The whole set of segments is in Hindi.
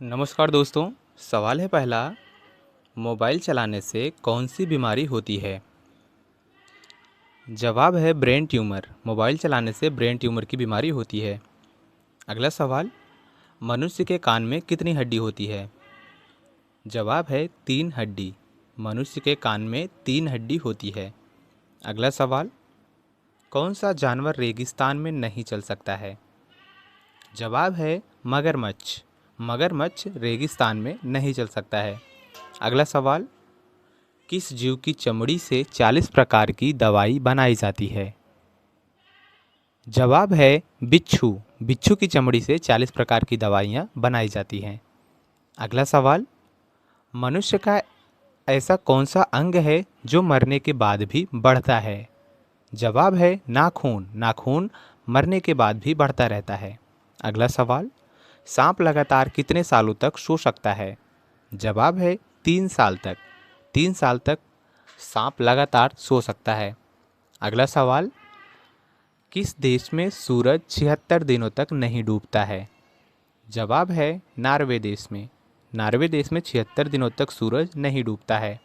नमस्कार दोस्तों। सवाल है पहला, मोबाइल चलाने से कौन सी बीमारी होती है? जवाब है ब्रेन ट्यूमर। मोबाइल चलाने से ब्रेन ट्यूमर की बीमारी होती है। अगला सवाल, मनुष्य के कान में कितनी हड्डी होती है? जवाब है 3 हड्डी। मनुष्य के कान में 3 हड्डी होती है। अगला सवाल, कौन सा जानवर रेगिस्तान में नहीं चल सकता है? जवाब है मगरमच्छ। मगरमच्छ रेगिस्तान में नहीं चल सकता है। अगला सवाल, किस जीव की चमड़ी से 40 प्रकार की दवाई बनाई जाती है? जवाब है बिच्छू। बिच्छू की चमड़ी से 40 प्रकार की दवाइयाँ बनाई जाती हैं। अगला सवाल, मनुष्य का ऐसा कौन सा अंग है जो मरने के बाद भी बढ़ता है? जवाब है नाखून। नाखून मरने के बाद भी बढ़ता रहता है। अगला सवाल, सांप लगातार कितने सालों तक सो सकता है? जवाब है 3 साल तक। 3 साल तक सांप लगातार सो सकता है। अगला सवाल, किस देश में सूरज 76 दिनों तक नहीं डूबता है? जवाब है नॉर्वे देश में। नॉर्वे देश में 76 दिनों तक सूरज नहीं डूबता है।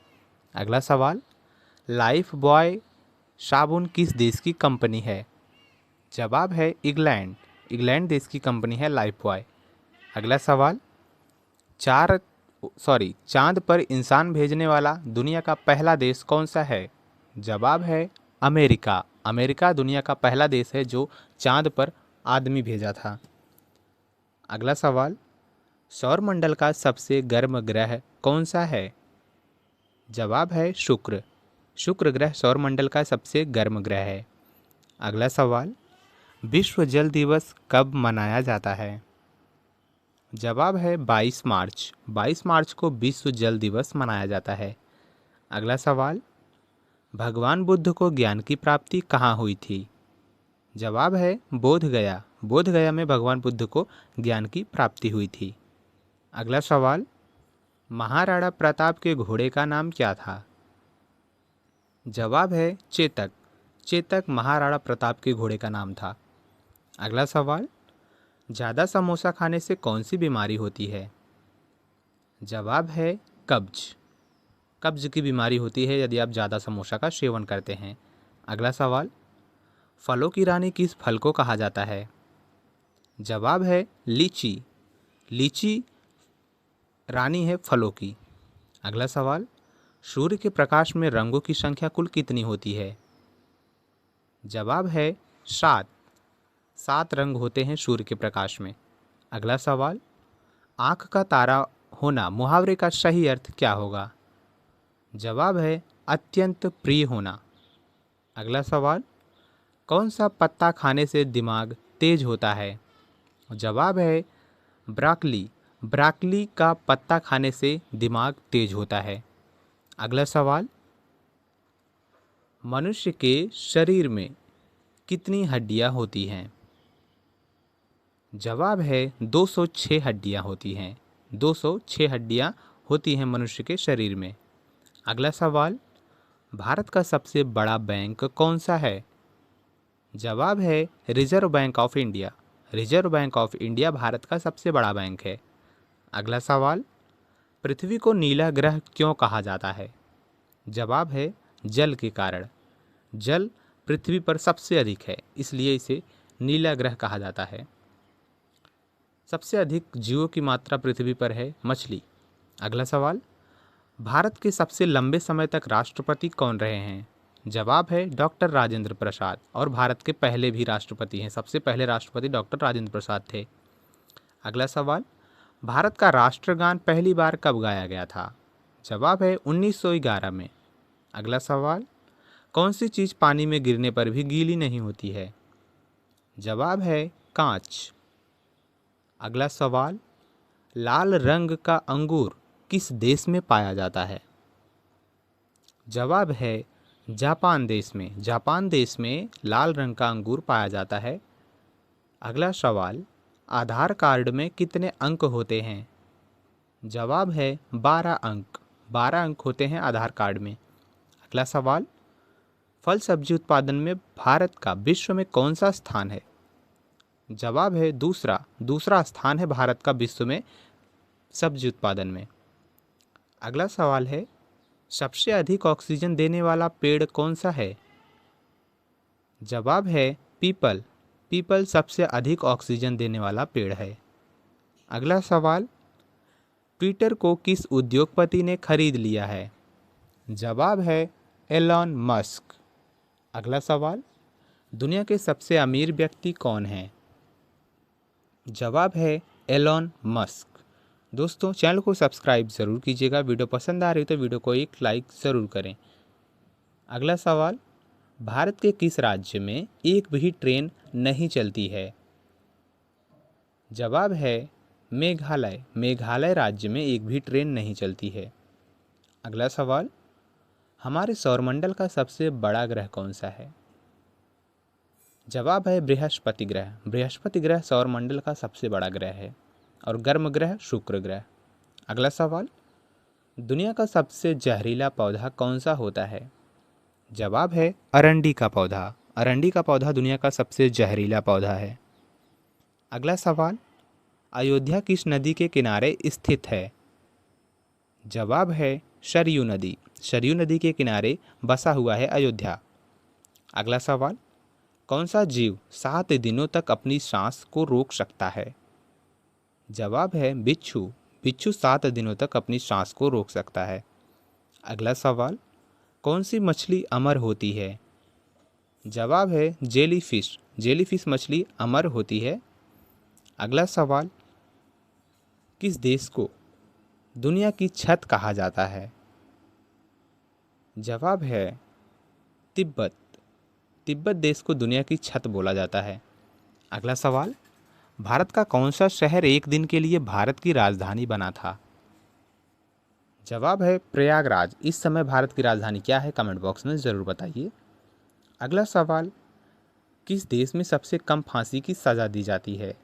अगला सवाल, लाइफ बॉय साबुन किस देश की कंपनी है? जवाब है इंग्लैंड। इंग्लैंड देश की कंपनी है लाइफ बॉय। अगला सवाल, चांद पर इंसान भेजने वाला दुनिया का पहला देश कौन सा है? जवाब है अमेरिका। अमेरिका दुनिया का पहला देश है जो चांद पर आदमी भेजा था। अगला सवाल, सौरमंडल का सबसे गर्म ग्रह कौन सा है? जवाब है शुक्र। शुक्र ग्रह सौरमंडल का सबसे गर्म ग्रह है। अगला सवाल, विश्व जल दिवस कब मनाया जाता है? जवाब है 22 मार्च। 22 मार्च को विश्व जल दिवस मनाया जाता है। अगला सवाल, भगवान बुद्ध को ज्ञान की प्राप्ति कहाँ हुई थी? जवाब है बोध गया। बोध गया में भगवान बुद्ध को ज्ञान की प्राप्ति हुई थी। अगला सवाल, महाराणा प्रताप के घोड़े का नाम क्या था? जवाब है चेतक। चेतक महाराणा प्रताप के घोड़े का नाम था। अगला सवाल, ज़्यादा समोसा खाने से कौन सी बीमारी होती है? जवाब है कब्ज। कब्ज की बीमारी होती है यदि आप ज़्यादा समोसा का सेवन करते हैं। अगला सवाल, फलों की रानी किस फल को कहा जाता है? जवाब है लीची। लीची रानी है फलों की। अगला सवाल, सूर्य के प्रकाश में रंगों की संख्या कुल कितनी होती है? जवाब है 7। 7 रंग होते हैं सूर्य के प्रकाश में। अगला सवाल, आँख का तारा होना मुहावरे का सही अर्थ क्या होगा? जवाब है अत्यंत प्रिय होना। अगला सवाल, कौन सा पत्ता खाने से दिमाग तेज होता है? जवाब है ब्रोकली। ब्रोकली का पत्ता खाने से दिमाग तेज होता है। अगला सवाल, मनुष्य के शरीर में कितनी हड्डियां होती हैं? जवाब है 206 हड्डियां होती हैं। 206 हड्डियां होती हैं मनुष्य के शरीर में। अगला सवाल, भारत का सबसे बड़ा बैंक कौन सा है? जवाब है reserve bank of India. Reserve bank of India Bharat का सबसे बड़ा बैंक है। अगला सवाल, पृथ्वी को नीला ग्रह क्यों कहा जाता है? जवाब है जल के कारण। जल पृथ्वी पर सबसे अधिक है, इसलिए इसे नीला ग्रह कहा जाता है। सबसे अधिक जीवों की मात्रा पृथ्वी पर है मछली। अगला सवाल, भारत के सबसे लंबे समय तक राष्ट्रपति कौन रहे हैं? जवाब है डॉक्टर राजेंद्र प्रसाद, और भारत के पहले भी राष्ट्रपति हैं। सबसे पहले राष्ट्रपति डॉक्टर राजेंद्र प्रसाद थे। अगला सवाल, भारत का राष्ट्रगान पहली बार कब गाया गया था? जवाब है 1911 में। अगला सवाल, कौन सी चीज़ पानी में गिरने पर भी गीली नहीं होती है? जवाब है कांच। अगला सवाल, लाल रंग का अंगूर किस देश में पाया जाता है? जवाब है जापान देश में। जापान देश में लाल रंग का अंगूर पाया जाता है। अगला सवाल, आधार कार्ड में कितने अंक होते हैं? जवाब है 12 अंक। 12 अंक होते हैं आधार कार्ड में। अगला सवाल, फल सब्जी उत्पादन में भारत का विश्व में कौन सा स्थान है? जवाब है दूसरा। दूसरा स्थान है भारत का विश्व में सब्जी उत्पादन में। अगला सवाल है, सबसे अधिक ऑक्सीजन देने वाला पेड़ कौन सा है? जवाब है पीपल। पीपल सबसे अधिक ऑक्सीजन देने वाला पेड़ है। अगला सवाल, ट्विटर को किस उद्योगपति ने खरीद लिया है? जवाब है एलॉन मस्क। अगला सवाल, दुनिया के सबसे अमीर व्यक्ति कौन हैं? जवाब है एलॉन मस्क। दोस्तों, चैनल को सब्सक्राइब ज़रूर कीजिएगा। वीडियो पसंद आ रही हो तो वीडियो को एक लाइक ज़रूर करें। अगला सवाल, भारत के किस राज्य में एक भी ट्रेन नहीं चलती है? जवाब है मेघालय। मेघालय राज्य में एक भी ट्रेन नहीं चलती है। अगला सवाल, हमारे सौरमंडल का सबसे बड़ा ग्रह कौन सा है? जवाब है बृहस्पति ग्रह। बृहस्पति ग्रह सौरमंडल का सबसे बड़ा ग्रह है और गर्म ग्रह शुक्र ग्रह। अगला सवाल, दुनिया का सबसे जहरीला पौधा कौन सा होता है? जवाब है अरंडी का पौधा। अरंडी का पौधा दुनिया का सबसे जहरीला पौधा है। अगला सवाल, अयोध्या किस नदी के किनारे स्थित है? जवाब है सरयू नदी। सरयू नदी के किनारे बसा हुआ है अयोध्या। अगला सवाल, कौन सा जीव 7 दिनों तक अपनी सांस को रोक सकता है? जवाब है बिच्छू। बिच्छू 7 दिनों तक अपनी सांस को रोक सकता है। अगला सवाल, कौन सी मछली अमर होती है? जवाब है जेलीफिश। जेलीफिश मछली अमर होती है। अगला सवाल, किस देश को दुनिया की छत कहा जाता है? जवाब है तिब्बत। तिब्बत देश को दुनिया की छत बोला जाता है। अगला सवाल, भारत का कौन सा शहर एक दिन के लिए भारत की राजधानी बना था? जवाब है प्रयागराज। इस समय भारत की राजधानी क्या है? कमेंट बॉक्स में ज़रूर बताइए। अगला सवाल, किस देश में सबसे कम फांसी की सज़ा दी जाती है?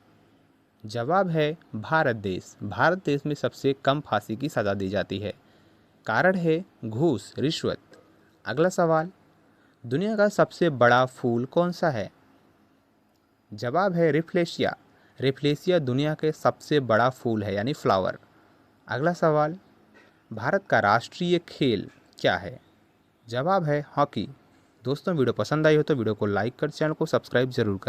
जवाब है भारत देश। भारत देश में सबसे कम फांसी की सज़ा दी जाती है। कारण है घूस, रिश्वत। अगला सवाल, दुनिया का सबसे बड़ा फूल कौन सा है? जवाब है रिफ्लेशिया। रिफ्लेशिया दुनिया के सबसे बड़ा फूल है, यानी फ्लावर। अगला सवाल, भारत का राष्ट्रीय खेल क्या है? जवाब है हॉकी। दोस्तों, वीडियो पसंद आई हो तो वीडियो को लाइक कर चैनल को सब्सक्राइब जरूर करें।